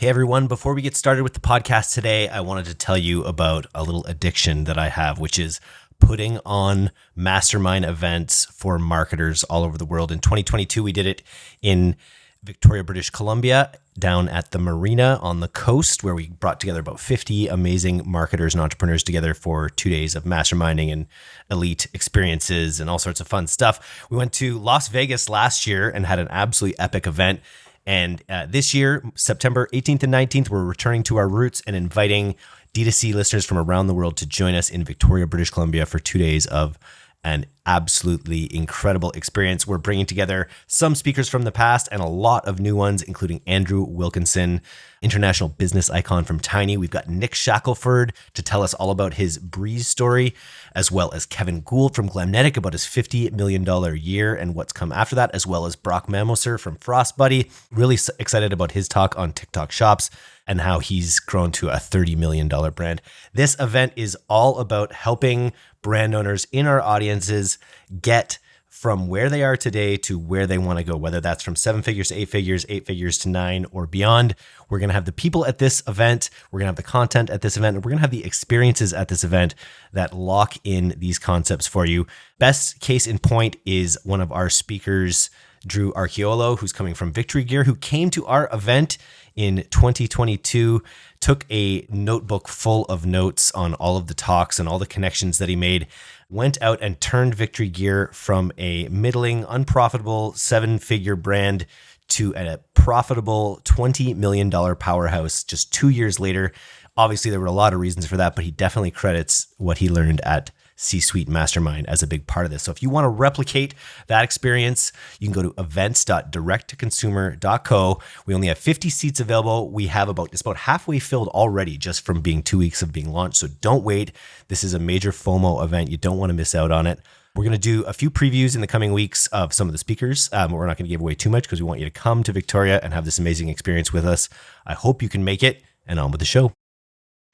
Hey everyone, before we get started with the podcast today, I wanted to tell you about a little addiction that I have, which is putting on mastermind events for marketers all over the world. In 2022, we did it in Victoria, British Columbia, down at the marina on the coast, where we brought together about 50 amazing marketers and entrepreneurs together for 2 days of masterminding and elite experiences and all sorts of fun stuff. We went to Las Vegas last year and had an absolutely epic event. And this year, September 18th and 19th, we're returning to our roots and inviting D2C listeners from around the world to join us in Victoria, British Columbia for 2 days of an absolutely incredible experience. We're bringing together some speakers from the past and a lot of new ones, including Andrew Wilkinson, international business icon from Tiny. We've got Nick Shackelford to tell us all about his Breeze story, as well as Kevin Gould from Glamnetic about his $50 million year and what's come after that, as well as Brock Mamoser from Frost Buddy. Really excited about his talk on TikTok Shops and how he's grown to a $30 million brand. This event is all about helping brand owners in our audiences get from where they are today to where they want to go, whether that's from 7 figures to 8 figures to 9 or beyond. We're going to have the people at this event. We're going to have the content at this event. And we're going to have the experiences at this event that lock in these concepts for you. Best case in point is one of our speakers, Drew Archiolo, who's coming from Victory Gear, who came to our event in 2022, took a notebook full of notes on all of the talks and all the connections that he made, went out and turned Victory Gear from a middling, unprofitable 7-figure brand to a profitable $20 million powerhouse just 2 years later. Obviously, there were a lot of reasons for that, but he definitely credits what he learned at C-Suite Mastermind as a big part of this. So if you want to replicate that experience, you can go to events.directtoconsumer.co. We only have 50 seats available. We have it's about halfway filled already just from being 2 weeks of being launched. So don't wait. This is a major FOMO event. You don't want to miss out on it. We're going to do a few previews in the coming weeks of some of the speakers. We're not going to give away too much because we want you to come to Victoria and have this amazing experience with us. I hope you can make it, and on with the show.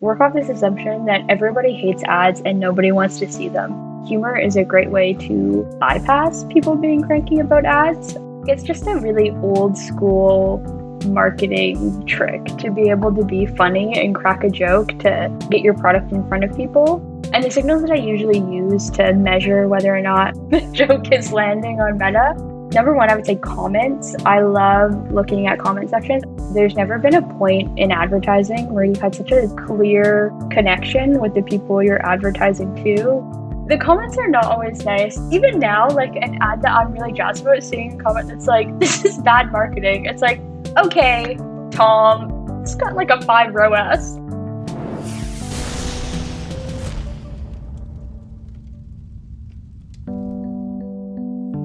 Work off this assumption that everybody hates ads and nobody wants to see them. Humor is a great way to bypass people being cranky about ads. It's just a really old school marketing trick to be able to be funny and crack a joke to get your product in front of people. And the signals that I usually use to measure whether or not the joke is landing on Meta, number one, I would say comments. I love looking at comment sections. There's never been a point in advertising where you've had such a clear connection with the people you're advertising to. The comments are not always nice. Even now, like an ad that I'm really jazzed about, seeing a comment that's like, this is bad marketing. It's like, okay, Tom, it's got like a 5 ROAS.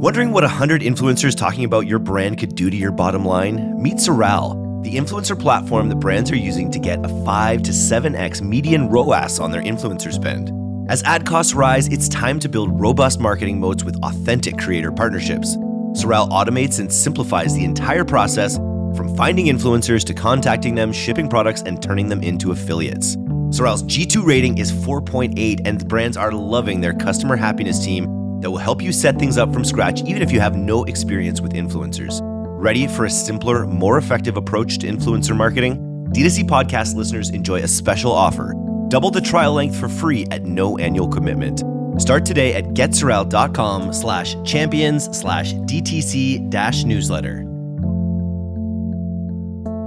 Wondering what 100 influencers talking about your brand could do to your bottom line? Meet Sorrel, the influencer platform that brands are using to get a 5 to 7x median ROAS on their influencer spend. As ad costs rise, it's time to build robust marketing modes with authentic creator partnerships. Sorrel automates and simplifies the entire process from finding influencers to contacting them, shipping products, and turning them into affiliates. Sorrel's G2 rating is 4.8, and the brands are loving their customer happiness team that will help you set things up from scratch even if you have no experience with influencers. Ready for a simpler, more effective approach to influencer marketing? D2C podcast listeners enjoy a special offer. Double the trial length for free at no annual commitment. Start today at getsorrel.com/champions/DTC-newsletter.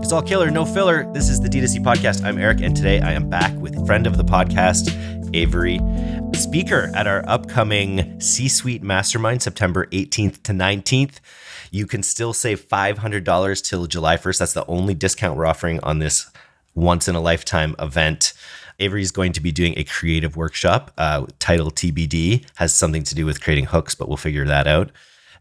It's all killer, no filler. This is the D2C podcast. I'm Eric, and today I am back with friend of the podcast, Avery, speaker at our upcoming C-Suite Mastermind, September 18th to 19th. You can still save $500 till July 1st. That's the only discount we're offering on this once-in-a-lifetime event. Avery is going to be doing a creative workshop, title TBD, has something to do with creating hooks, but we'll figure that out.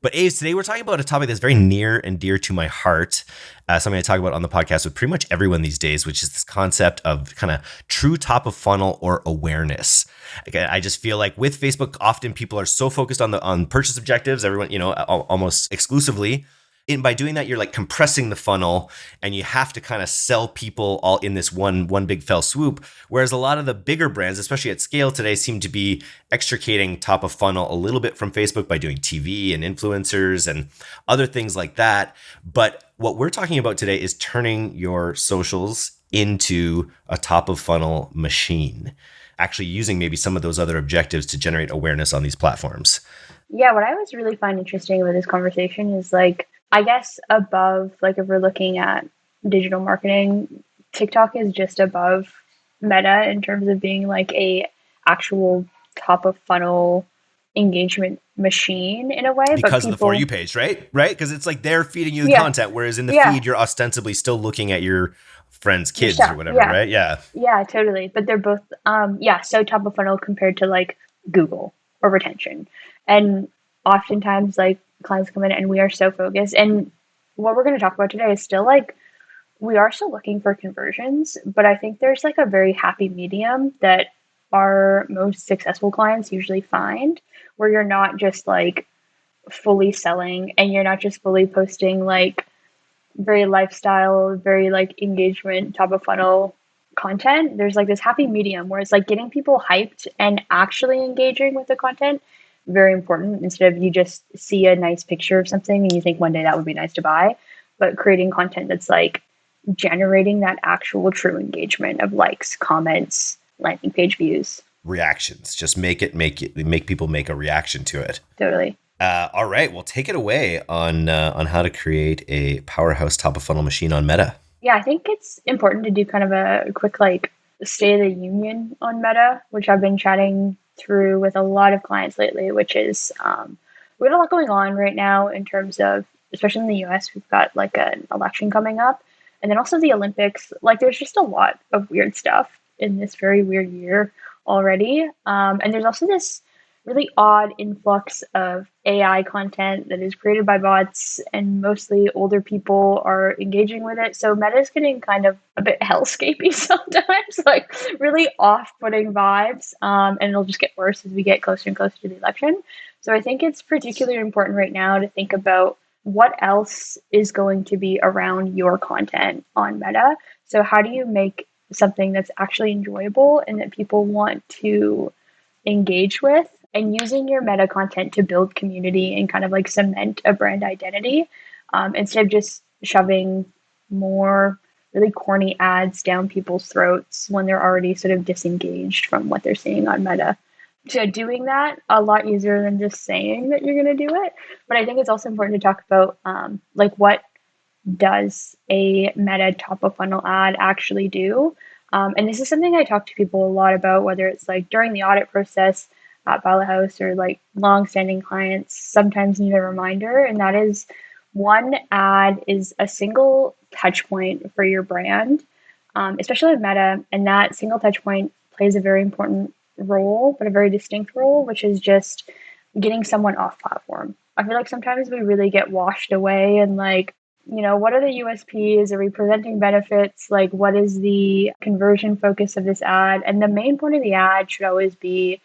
But Aves, today we're talking about a topic that's very near and dear to my heart, something I talk about on the podcast with pretty much everyone these days, which is this concept of kind of true top of funnel or awareness. I just feel like with Facebook, often people are so focused on purchase objectives, everyone, almost exclusively. And by doing that, you're like compressing the funnel and you have to kind of sell people all in this one big fell swoop. Whereas a lot of the bigger brands, especially at scale today, seem to be extricating top of funnel a little bit from Facebook by doing TV and influencers and other things like that. But What we're talking about today is turning your socials into a top of funnel machine, actually using maybe some of those other objectives to generate awareness on these platforms. Yeah, what I always really find interesting about this conversation is like, I guess above, like if we're looking at digital marketing, TikTok is just above Meta in terms of being like a actual top of funnel engagement machine in a way, but Because of the For You people, page, right? Right? Because it's like they're feeding you the yeah, content, whereas in the yeah, feed, you're ostensibly still looking at your friends' your kids or stuff, whatever, yeah. right? Yeah. Yeah, totally. But they're both, yeah, so top of funnel compared to like Google or retention. And oftentimes, like clients come in and we are so focused. And what we're going to talk about today is still like, we are still looking for conversions, but I think there's like a very happy medium that our most successful clients usually find where you're not just like fully selling and you're not just fully posting like very lifestyle, very like engagement, top of funnel content. There's like this happy medium where it's like getting people hyped and actually engaging with the content. Very important instead of you just see a nice picture of something and you think one day that would be nice to buy, but creating content that's like generating that actual true engagement of likes, comments, landing page views. Reactions. Just make people make a reaction to it. Totally. All right. Well, take it away on how to create a powerhouse top of funnel machine on Meta. Yeah, I think it's important to do kind of a quick like state of the union on Meta, which I've been chatting through with a lot of clients lately, which is we got a lot going on right now in terms of, especially in the US, we've got like an election coming up, and then also the Olympics. Like, there's just a lot of weird stuff in this very weird year already, and there's also this really odd influx of AI content that is created by bots, and mostly older people are engaging with it. So Meta is getting kind of a bit hellscapey sometimes, like really off-putting vibes, and it'll just get worse as we get closer and closer to the election. So I think it's particularly important right now to think about what else is going to be around your content on Meta. So how do you make something that's actually enjoyable and that people want to engage with, and using your meta content to build community and kind of like cement a brand identity, instead of just shoving more really corny ads down people's throats when they're already sort of disengaged from what they're seeing on Meta. So doing that a lot easier than just saying that you're going to do it. But I think it's also important to talk about like what does a Meta top of funnel ad actually do? And this is something I talk to people a lot about, whether it's like during the audit process at Pilothouse or like long-standing clients sometimes need a reminder. And that is, one ad is a single touch point for your brand, especially with Meta. And that single touch point plays a very important role, but a very distinct role, which is just getting someone off platform. I feel like sometimes we really get washed away and like, what are the USPs? Are we presenting benefits? Like, what is the conversion focus of this ad? And the main point of the ad should always be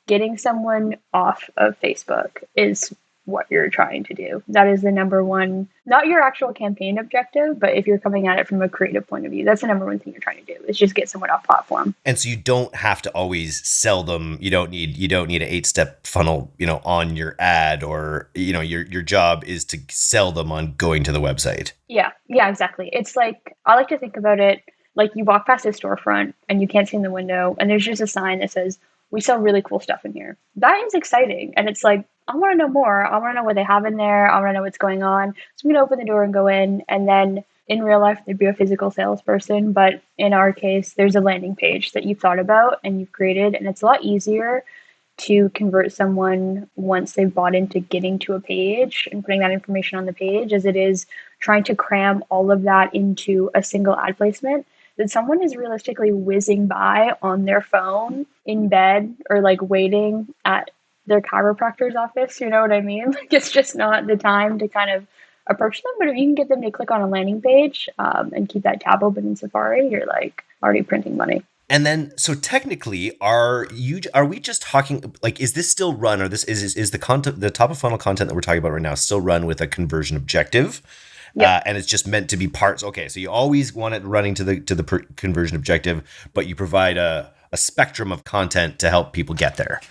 getting someone off of Facebook is what you're trying to do. That is the number one, not your actual campaign objective, but if you're coming at it from a creative point of view, that's the number one thing you're trying to do is just get someone off platform. And so you don't have to always sell them. You don't need an 8-step funnel, on your ad, or, your job is to sell them on going to the website. Yeah, exactly. It's like, I like to think about it like you walk past a storefront and you can't see in the window and there's just a sign that says, "We sell really cool stuff in here." That is exciting. And it's like, I want to know more. I want to know what they have in there. I want to know what's going on. So I'm going to open the door and go in. And then in real life, there'd be a physical salesperson. But in our case, there's a landing page that you've thought about and you've created. And it's a lot easier to convert someone once they've bought into getting to a page and putting that information on the page as it is trying to cram all of that into a single ad placement that someone is realistically whizzing by on their phone in bed or like waiting at their chiropractor's office. You know what I mean? Like, it's just not the time to kind of approach them. But if you can get them to click on a landing page and keep that tab open in Safari, you're like already printing money. And then, so technically, are we just talking, like, is this still run, or is the content, the top of funnel content that we're talking about right now, still run with a conversion objective? Yep. And it's just meant to be parts. Okay, so you always want it running to the conversion objective, but you provide a spectrum of content to help people get there.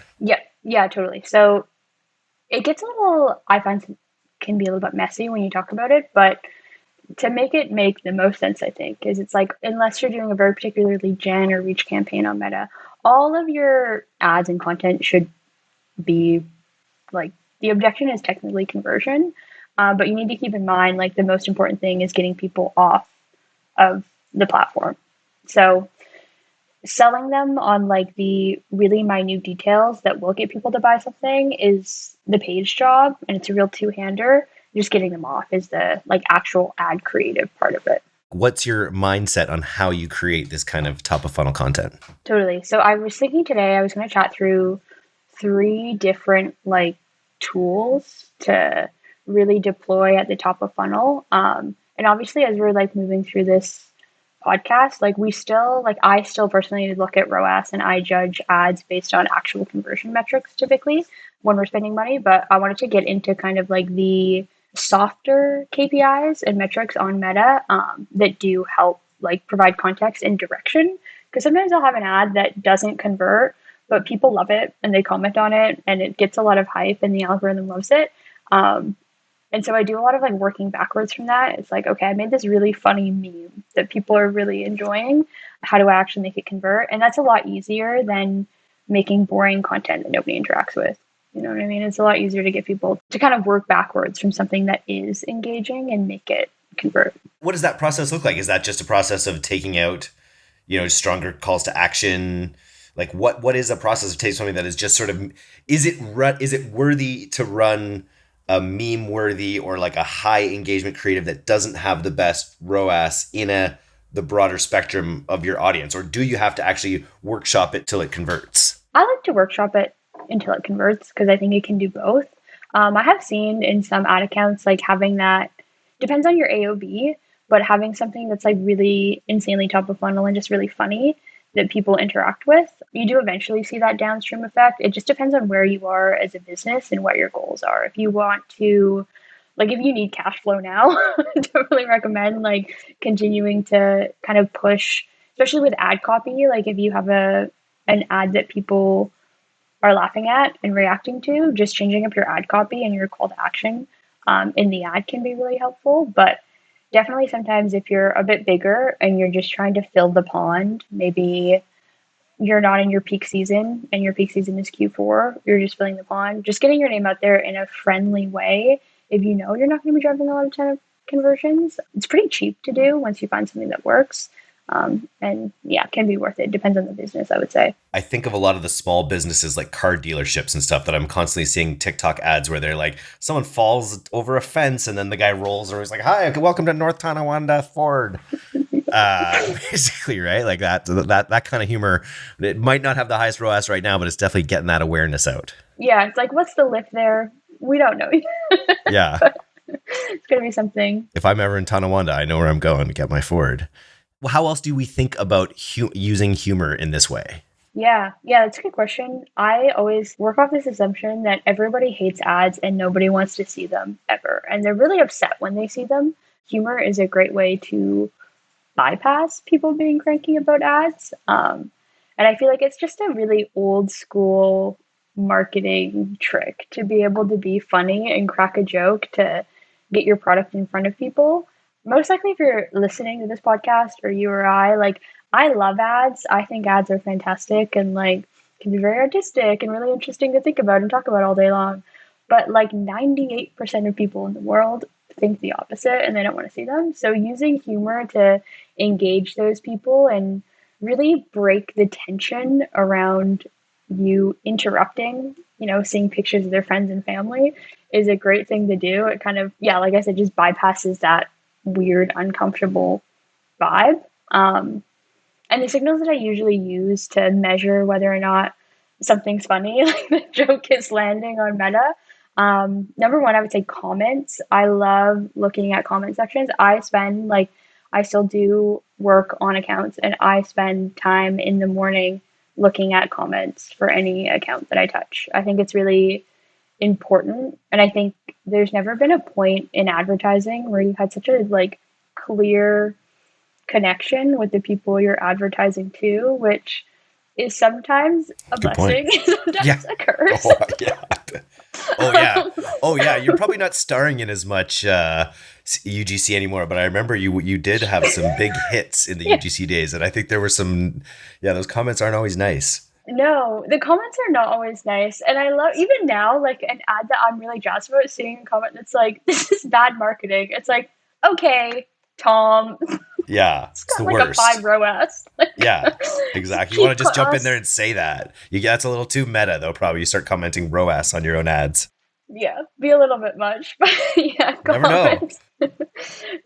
Yeah, totally. So it gets a little, I find, can be a little bit messy when you talk about it, but to make it make the most sense, I think, is it's like, unless you're doing a very particularly gen or reach campaign on Meta, all of your ads and content should be like, the objection is technically conversion, but you need to keep in mind, like, the most important thing is getting people off of the platform. So selling them on like the really minute details that will get people to buy something is the page job, and it's a real two-hander. Just getting them off is the like actual ad creative part of it. What's your mindset on how you create this kind of top of funnel content? Totally. So I was thinking today I was going to chat through 3 different like tools to really deploy at the top of funnel. And obviously, as we're like moving through this podcast, like I still personally look at ROAS, and I judge ads based on actual conversion metrics typically when we're spending money. But I wanted to get into kind of like the softer KPIs and metrics on Meta that do help like provide context and direction. Because sometimes I'll have an ad that doesn't convert, but people love it and they comment on it and it gets a lot of hype and the algorithm loves it. And so I do a lot of like working backwards from that. It's like, okay, I made this really funny meme that people are really enjoying. How do I actually make it convert? And that's a lot easier than making boring content that nobody interacts with. You know what I mean? It's a lot easier to get people to kind of work backwards from something that is engaging and make it convert. What does that process look like? Is that just a process of taking out, stronger calls to action? Like what is a process of taking something that is just sort of, is it worthy to run a meme worthy or like a high engagement creative that doesn't have the best ROAS in the broader spectrum of your audience? Or do you have to actually workshop it till it converts? I like to workshop it until it converts because I think it can do both. I have seen in some ad accounts, like having that depends on your AOB, but having something that's like really insanely top of funnel and just really funny that people interact with, you do eventually see that downstream effect. It just depends on where you are as a business and what your goals are. If you want to, like, if you need cash flow now, I totally recommend like continuing to kind of push, especially with ad copy. Like if you have an ad that people are laughing at and reacting to, just changing up your ad copy and your call to action in the ad can be really helpful. But definitely sometimes if you're a bit bigger and you're just trying to fill the pond, maybe you're not in your peak season and your peak season is Q4, you're just filling the pond, just getting your name out there in a friendly way. If you know you're not going to be driving a lot of conversions, it's pretty cheap to do once you find something that works. And yeah, it can be worth it. Depends on the business, I would say. I think of a lot of the small businesses like car dealerships and stuff that I'm constantly seeing TikTok ads where they're like, someone falls over a fence and then the guy rolls or he's like, hi, welcome to North Tonawanda Ford. Basically, right? Like that kind of humor. It might not have the highest ROAS right now, but it's definitely getting that awareness out. Yeah, it's like, what's the lift there? We don't know. Yeah. It's going to be something. If I'm ever in Tonawanda, I know where I'm going to get my Ford. Well, how else do we think about using humor in this way? Yeah, that's a good question. I always work off this assumption that everybody hates ads and nobody wants to see them ever. And they're really upset when they see them. Humor is a great way to bypass people being cranky about ads. And I feel like it's just a really old school marketing trick to be able to be funny and crack a joke to get your product in front of people. Most likely if you're listening to this podcast or you or I, like, I love ads. I think ads are fantastic and like can be very artistic and really interesting to think about and talk about all day long. But like 98% of people in the world think the opposite and they don't want to see them. So using humor to engage those people and really break the tension around you interrupting, seeing pictures of their friends and family is a great thing to do. It kind of, like I said, just bypasses that weird, uncomfortable vibe. And the signals that I usually use to measure whether or not something's funny, like the joke is landing on Meta. Number one, I would say comments. I love looking at comment sections. I still do work on accounts and I spend time in the morning looking at comments for any account that I touch. I think it's really important. And I think there's never been a point in advertising where you've had such a like clear connection with the people you're advertising to, which is sometimes a blessing, sometimes a curse. Oh, yeah. Oh yeah. Oh yeah. You're probably not starring in as much UGC anymore, but I remember you did have some big hits in the Yeah. UGC days, and I think there were some. Yeah, those comments aren't always nice. No, the comments are not always nice. And I love, even now, like an ad that I'm really jazzed about, seeing a comment that's like, this is bad marketing. It's like, okay, Tom, Yeah, it's it's the got like a worst. 5 ROAS. Like, Yeah, exactly. You want keep to just jump in there us. and say that. That's a little too meta, though. Probably you start commenting ROAS on your own ads. Yeah, be a little bit much. But yeah, Never know. comments.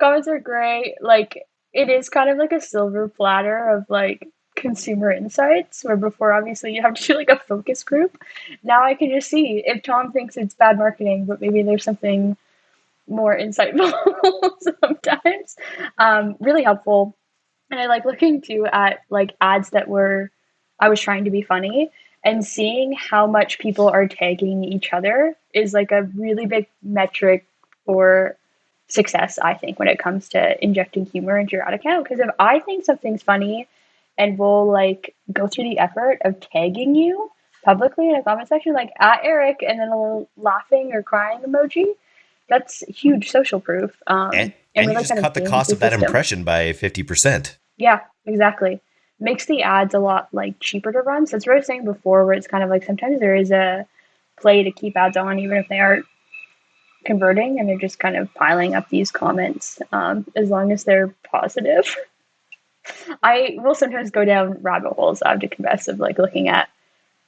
Comments are great. Like, it is kind of like a silver platter of like consumer insights, where before obviously you have to do like a focus group. Now I can just see if Tom thinks it's bad marketing, but maybe there's something more insightful sometimes. Really helpful. And I like looking too at like ads that were, I was trying to be funny, and seeing how much people are tagging each other is like a really big metric for success, I think, when it comes to injecting humor into your ad account. Because if I think something's funny and we'll like go through the effort of tagging you publicly in a comment section, like at Eric, and then a little laughing or crying emoji, that's huge social proof. And And you really just kind of cut the games cost the of that system. impression by 50%. Yeah, exactly. Makes the ads a lot like cheaper to run. So it's what I was saying before, where it's kind of like sometimes there is a play to keep ads on, even if they aren't converting and they're just kind of piling up these comments, as long as they're positive. I will sometimes go down rabbit holes, I have to confess, of like looking at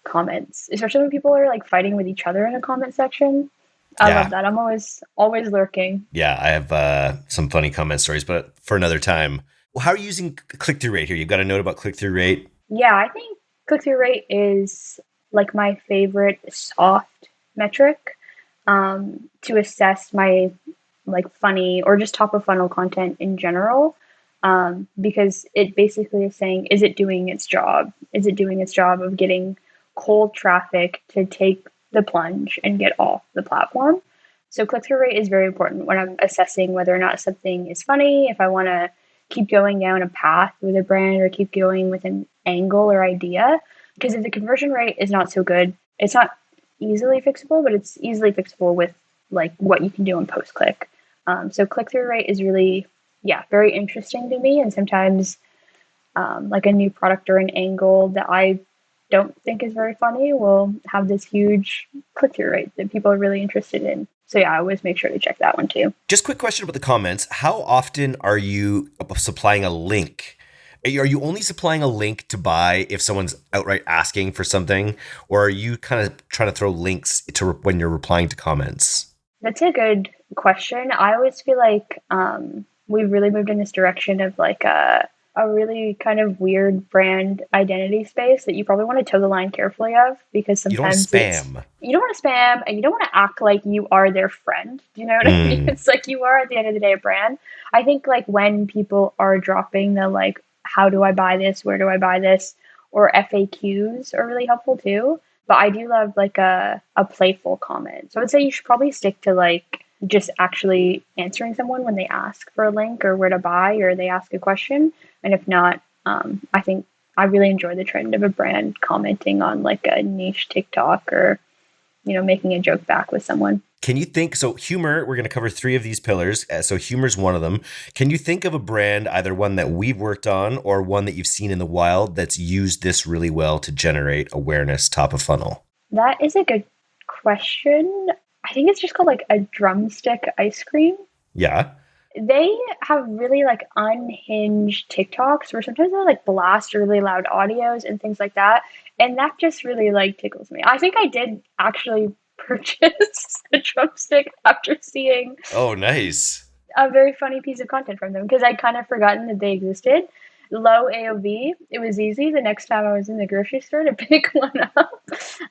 comments, especially when people are like fighting with each other in a comment section. I love Yeah, that. I'm always lurking. yeah. I have some funny comment stories, but for another time. Well, how are you using click through rate here? You've got a note about click through rate. Yeah, I think click through rate is like my favorite soft metric, to assess my like funny or just top of funnel content in general. Because it basically is saying, is it doing its job? Is it doing its job of getting cold traffic to take the plunge and get off the platform? So click through rate is very important when I'm assessing whether or not something is funny, if I want to keep going down a path with a brand or keep going with an angle or idea. Because if the conversion rate is not so good, it's not easily fixable, but it's easily fixable with like what you can do in post click. So click through rate is really, yeah, very interesting to me. And sometimes like a new product or an angle that I don't think is very funny will have this huge click through rate that people are really interested in. So yeah, I always make sure to check that one too. Just quick question about the comments. How often are you supplying a link? Are you only supplying a link to buy if someone's outright asking for something, or are you kind of trying to throw links to when you're replying to comments? That's a good question. I always feel like we've really moved in this direction of like a really kind of weird brand identity space that you probably want to toe the line carefully of, because You don't want to sometimes it's, spam. you don't want to spam and you don't want to act like you are their friend. Do you know what I mean? Mm. It's like you are at the end of the day a brand. I think like when people are dropping the like, how do I buy this? Where do I buy this? Or FAQs are really helpful too. But I do love like a playful comment. So I would say you should probably stick to like just actually answering someone when they ask for a link or where to buy or they ask a question. And if not, I think I really enjoy the trend of a brand commenting on like a niche TikTok or, you know, making a joke back with someone. Can you think, so humor, we're going to cover 3 of these pillars. So humor's one of them. Can you think of a brand, either one that we've worked on or one that you've seen in the wild that's used this really well to generate awareness top of funnel? That is a good question. I think it's just called like a drumstick ice cream. Yeah. They have really like unhinged TikToks where sometimes they like blast really loud audios and things like that. And that just really like tickles me. I think I did actually purchase a drumstick after seeing Oh, nice. a very funny piece of content from them because I'd kind of forgotten that they existed. Low AOV. It was easy the next time I was in the grocery store to pick one up.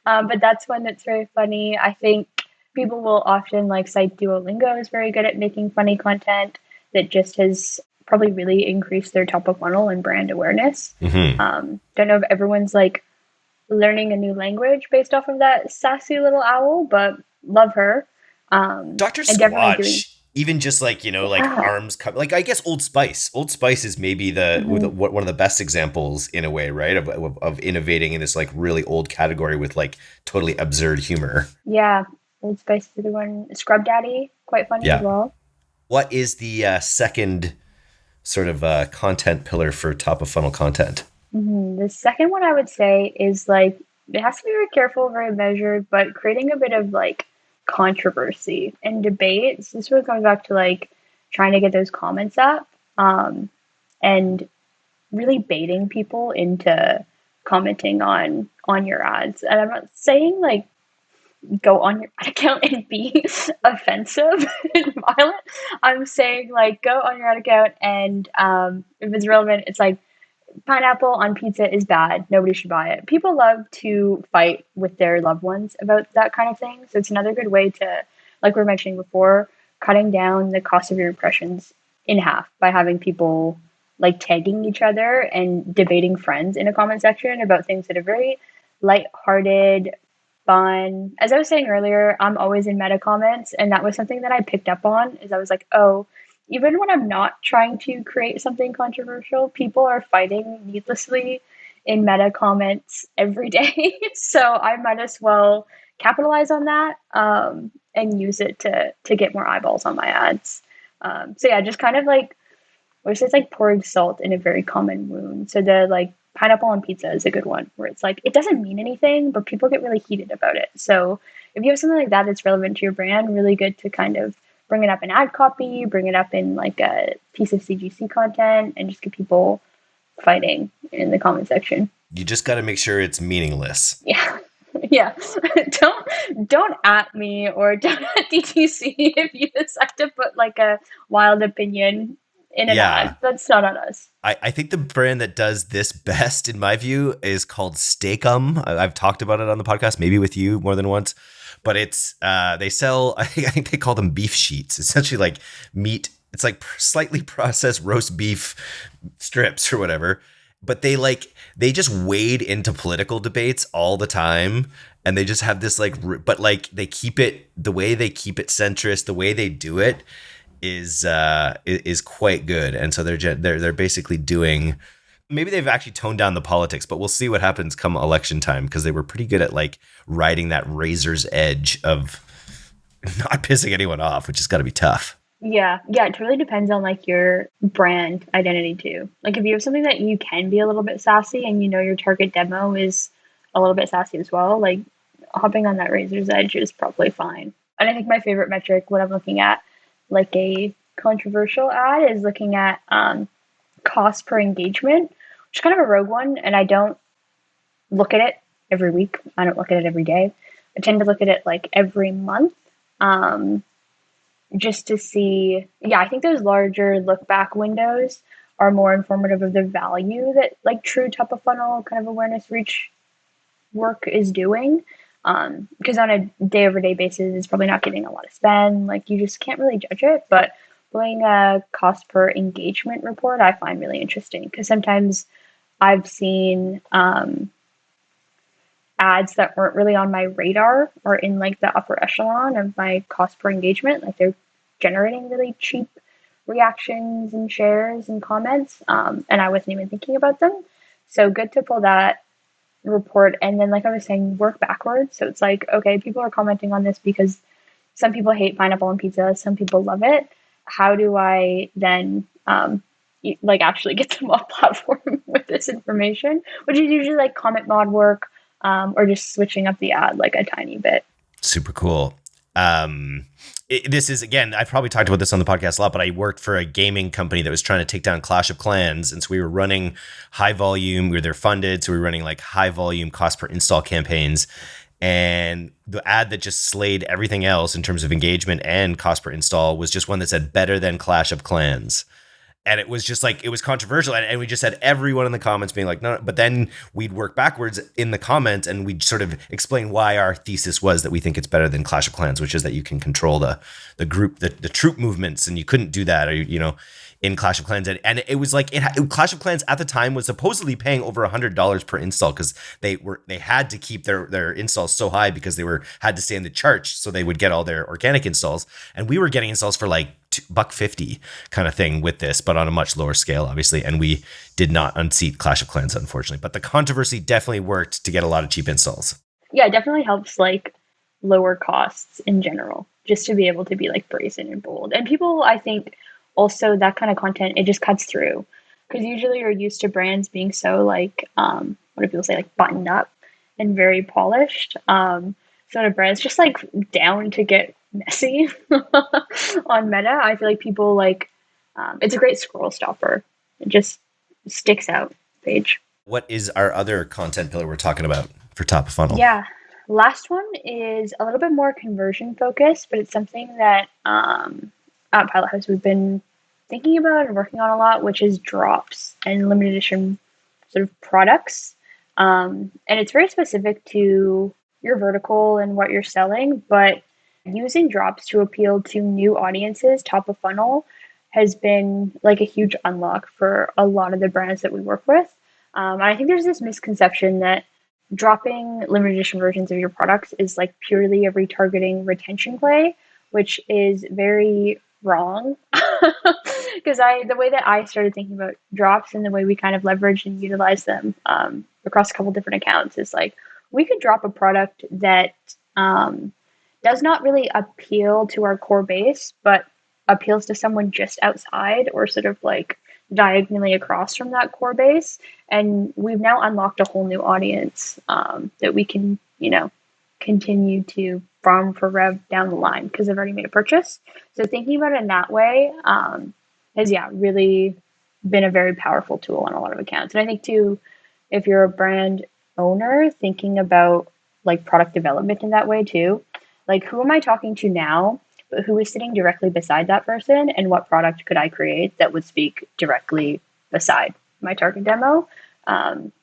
But that's one that's very funny. I think people will often like cite Duolingo is very good at making funny content that just has probably really increased their top of funnel and brand awareness. Mm-hmm. Don't know if everyone's like learning a new language based off of that sassy little owl, but love her. Dr. And definitely doing, Squatch, even just like, like yeah. arms, like I guess Old Spice. Old Spice is maybe Mhm. one of the best examples in a way, right? Of innovating in this like really old category with like totally absurd humor. Yeah. Old Spice is the other one. Scrub Daddy, quite funny as Yeah. well. What is the second sort of content pillar for top of funnel content? The second one I would say is like it has to be very careful, very measured, but creating a bit of like controversy and debates. This really comes back to like trying to get those comments up, and really baiting people into commenting on your ads. And I'm not saying like go on your ad account and be offensive and violent. I'm saying like go on your ad account and if it's relevant, it's like pineapple on pizza is bad. Nobody should buy it. People love to fight with their loved ones about that kind of thing. So it's another good way to, like we were mentioning before, cutting down the cost of your impressions in half by having people like tagging each other and debating friends in a comment section about things that are very light-hearted, fun. As I was saying earlier, I'm always in meta comments, and that was something that I picked up on. Is I was like, oh, even when I'm not trying to create something controversial, people are fighting needlessly in meta comments every day. So I might as well capitalize on that, and use it to get more eyeballs on my ads. So yeah, just kind of like, or it's like pouring salt in a very common wound. So the like pineapple on pizza is a good one where it's like it doesn't mean anything, but people get really heated about it. So if you have something like that that's relevant to your brand, really good to kind of bring it up in ad copy, bring it up in like a piece of CGC content, and just get people fighting in the comment section. You just got to make sure it's meaningless. Yeah. Yeah. Don't at me or don't at DTC if you decide to put like a wild opinion in an Yeah. ad. That's not on us. I think the brand that does this best, in my view, is called Steakum. I've talked about it on the podcast, maybe with you more than once. But it's they sell, I think they call them beef sheets. Essentially like meat. It's like slightly processed roast beef strips or whatever. But they just wade into political debates all the time. And they just have this but like they keep it, the way they keep it centrist, the way they do it is quite good. And so they're basically doing, maybe they've actually toned down the politics, but we'll see what happens come election time, because they were pretty good at like riding that razor's edge of not pissing anyone off, which has got to be tough. Yeah, yeah, it really depends on like your brand identity too. Like if you have something that you can be a little bit sassy and you know your target demo is a little bit sassy as well, like hopping on that razor's edge is probably fine. And I think my favorite metric when I'm looking at like a controversial ad is looking at cost per engagement, which is kind of a rogue one, and I don't look at it every week. I don't look at it every day. I tend to look at it like every month. Just to see, yeah, I think those larger look back windows are more informative of the value that like true top of funnel kind of awareness reach work is doing. Because on a day over day basis, it's probably not getting a lot of spend. Like you just can't really judge it. But doing a cost per engagement report, I find really interesting because sometimes I've seen ads that weren't really on my radar or in like the upper echelon of my cost per engagement. Like they're generating really cheap reactions and shares and comments, and I wasn't even thinking about them. So good to pull that report, and then like I was saying, work backwards. So it's like, okay, people are commenting on this because some people hate pineapple on pizza, some people love it. How do I then like actually get them off platform with this information, which is usually like comment mod work, or just switching up the ad like a tiny bit. Super cool. This is, again, I've probably talked about this on the podcast a lot, but I worked for a gaming company that was trying to take down Clash of Clans. And so we were running high volume, they're funded. So we were running like high volume cost per install campaigns. And the ad that just slayed everything else in terms of engagement and cost per install was just one that said better than Clash of Clans. And it was just like, it was controversial. And we just had everyone in the comments being like, no, but then we'd work backwards in the comments and we'd sort of explain why our thesis was that we think it's better than Clash of Clans, which is that you can control the group, the troop movements. And you couldn't do that, or, you know, in Clash of Clans. And it was like, Clash of Clans at the time was supposedly paying over $100 per install because they had to keep their installs so high because they had to stay in the charts. So they would get all their organic installs. And we were getting installs for like $1.50 kind of thing with this, but on a much lower scale, obviously. And we did not unseat Clash of Clans, unfortunately. But the controversy definitely worked to get a lot of cheap installs. Yeah, it definitely helps like lower costs in general, just to be able to be like brazen and bold. And people, I think, also that kind of content, it just cuts through because usually you're used to brands being so like, what do people say, like buttoned up and very polished. Sort of brands just like down to get messy on Meta. I feel like people like, it's a great scroll stopper. It just sticks out page. What is our other content pillar we're talking about for top of funnel? Yeah. Last one is a little bit more conversion focused, but it's something that at Pilothouse we've been thinking about and working on a lot, which is drops and limited edition sort of products. And it's very specific to your vertical and what you're selling, but using drops to appeal to new audiences, top of funnel, has been like a huge unlock for a lot of the brands that we work with. And I think there's this misconception that dropping limited edition versions of your products is like purely a retargeting retention play, which is very wrong. Because the way that I started thinking about drops and the way we kind of leverage and utilize them across a couple different accounts is like we could drop a product that does not really appeal to our core base, but appeals to someone just outside or sort of like diagonally across from that core base. And we've now unlocked a whole new audience that we can, continue to farm for rev down the line because they've already made a purchase. So thinking about it in that way has, really been a very powerful tool on a lot of accounts. And I think too, if you're a brand owner thinking about like product development in that way too, like who am I talking to now, but who is sitting directly beside that person, and what product could I create that would speak directly beside my target demo?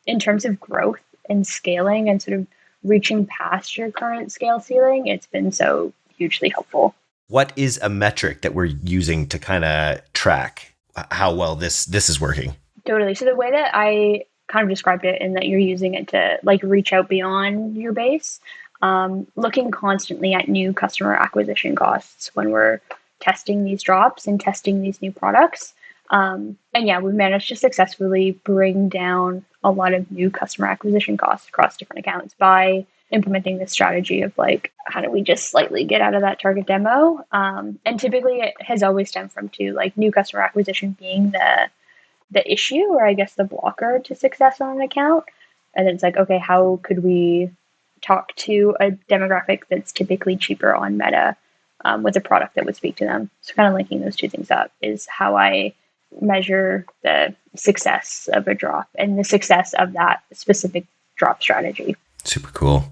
In terms of growth and scaling and sort of reaching past your current scale ceiling, it's been so hugely helpful. What is a metric that we're using to kind of track how well this is working? Totally. So the way that I kind of described it, in that you're using it to like reach out beyond your base, looking constantly at new customer acquisition costs when we're testing these drops and testing these new products. And we've managed to successfully bring down a lot of new customer acquisition costs across different accounts by implementing this strategy of like, how do we just slightly get out of that target demo? And typically it has always stemmed from like new customer acquisition being the issue, or I guess the blocker to success on an account. And then it's like, okay, how could we talk to a demographic that's typically cheaper on Meta with a product that would speak to them? So kind of linking those two things up is how I measure the success of a drop and the success of that specific drop strategy. Super cool.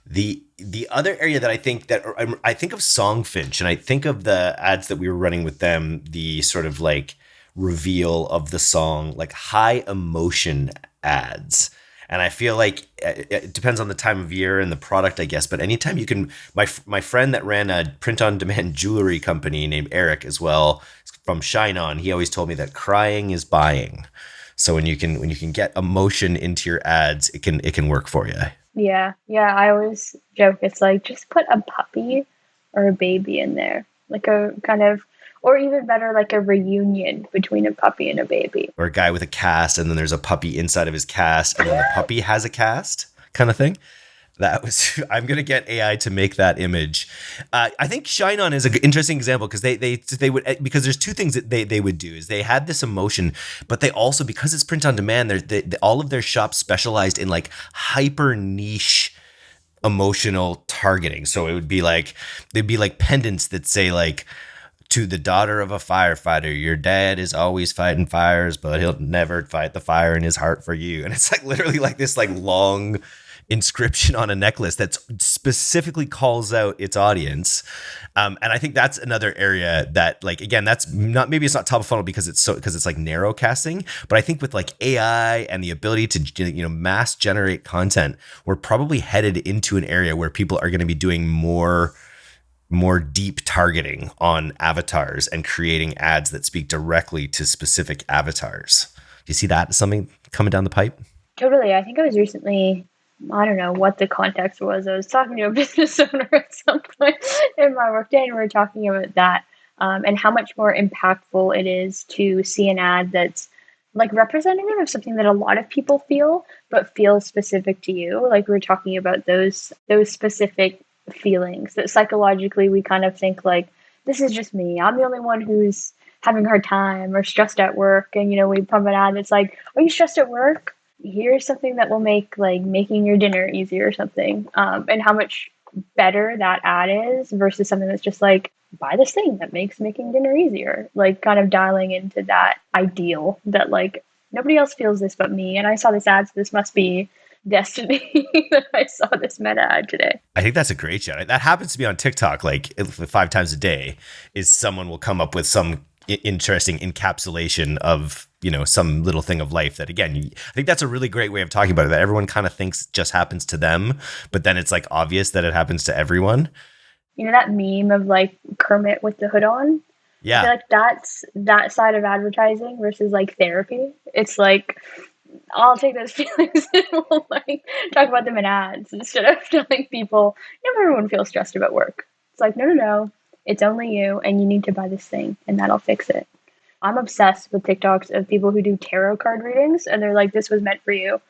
The other area that I think of Songfinch, and I think of the ads that we were running with them, the sort of like reveal of the song, like high emotion ads. And I feel like it depends on the time of year and the product, I guess. But anytime you can, my friend that ran a print-on-demand jewelry company named Eric as well, from Shine On, he always told me that crying is buying. So when you can get emotion into your ads, it can work for you. Yeah. I always joke, it's like just put a puppy or a baby in there, like a kind of, or even better, like a reunion between a puppy and a baby. Or a guy with a cast, and then there's a puppy inside of his cast, and then the puppy has a cast kind of thing. I'm going to get AI to make that image. I think Shine On is an interesting example because they would, because there's two things that they would do is they had this emotion, but they also, because it's print on demand, all of their shops specialized in like hyper niche emotional targeting. So they'd be like pendants that say like, to the daughter of a firefighter, your dad is always fighting fires, but he'll never fight the fire in his heart for you. And it's like literally like this like long inscription on a necklace that specifically calls out its audience. And I think that's another area that, like, again, that's not, maybe it's not top of funnel because it's like narrow casting, but I think with like AI and the ability to, mass generate content, we're probably headed into an area where people are going to be doing more deep targeting on avatars and creating ads that speak directly to specific avatars. Do you see that as something coming down the pipe? Totally. I think I was recently, I don't know what the context was. I was talking to a business owner at some point in my workday, and we were talking about that and how much more impactful it is to see an ad that's like representative of something that a lot of people feel, but feels specific to you. Like we were talking about those specific feelings, that psychologically we kind of think like, this is just me. I'm the only one who's having a hard time or stressed at work. And, we pump an ad that's like, are you stressed at work? Here's something that will make like making your dinner easier or something. And how much better that ad is versus something that's just like, buy this thing that makes making dinner easier. Like kind of dialing into that ideal that like nobody else feels this but me. And I saw this ad, so this must be destiny that I saw this meta ad today. I think that's a great shout. That happens to be on TikTok like 5 times a day. Is someone will come up with some interesting encapsulation of some little thing of life that, again, I think that's a really great way of talking about it, that everyone kind of thinks just happens to them, but then it's like obvious that it happens to everyone. That meme of like Kermit with the hood on? Yeah. I feel like that's that side of advertising versus like therapy. It's like, I'll take those feelings and we'll like talk about them in ads instead of telling people, everyone feels stressed about work. It's like, no. It's only you, and you need to buy this thing, and that'll fix it. I'm obsessed with TikToks of people who do tarot card readings, and they're like, this was meant for you.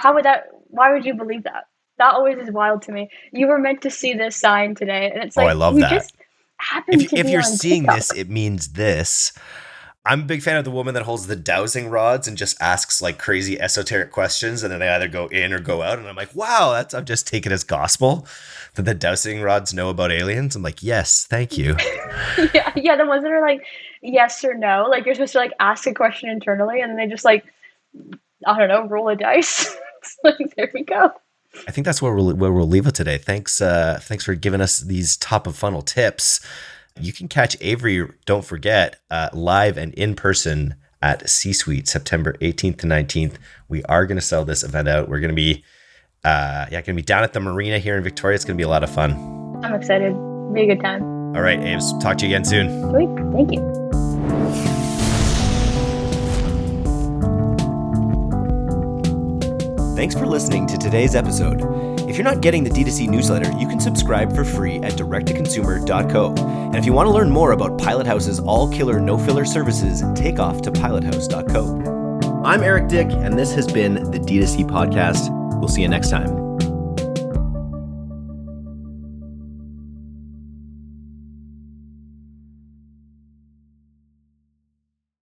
Why would you believe that? That always is wild to me. You were meant to see this sign today, and it's like, I love that. Just happened to if be you're on seeing TikTok. this, it means this. I'm a big fan of the woman that holds the dowsing rods and just asks like crazy esoteric questions, and then they either go in or go out. And I'm like, wow, I've just taken as gospel that the dowsing rods know about aliens. I'm like, yes, thank you. yeah, the ones that are like yes or no. Like you're supposed to like ask a question internally, and then they just like, I don't know, roll a dice. It's like, there we go. I think that's where we'll leave it today. Thanks for giving us these top of funnel tips. You can catch Avery, don't forget, live and in person at C-Suite September 18th to 19th. We are going to sell this event out. We're going to be down at the marina here in Victoria. It's going to be a lot of fun. I'm excited. It'll be a good time. All right, Aves. Talk to you again soon. Sweet. Thank you. Thanks for listening to today's episode. If you're not getting the D2C newsletter, you can subscribe for free at directtoconsumer.co. And if you want to learn more about Pilothouse's all-killer, no-filler services, take off to pilothouse.co. I'm Eric Dick, and this has been the D2C Podcast. We'll see you next time.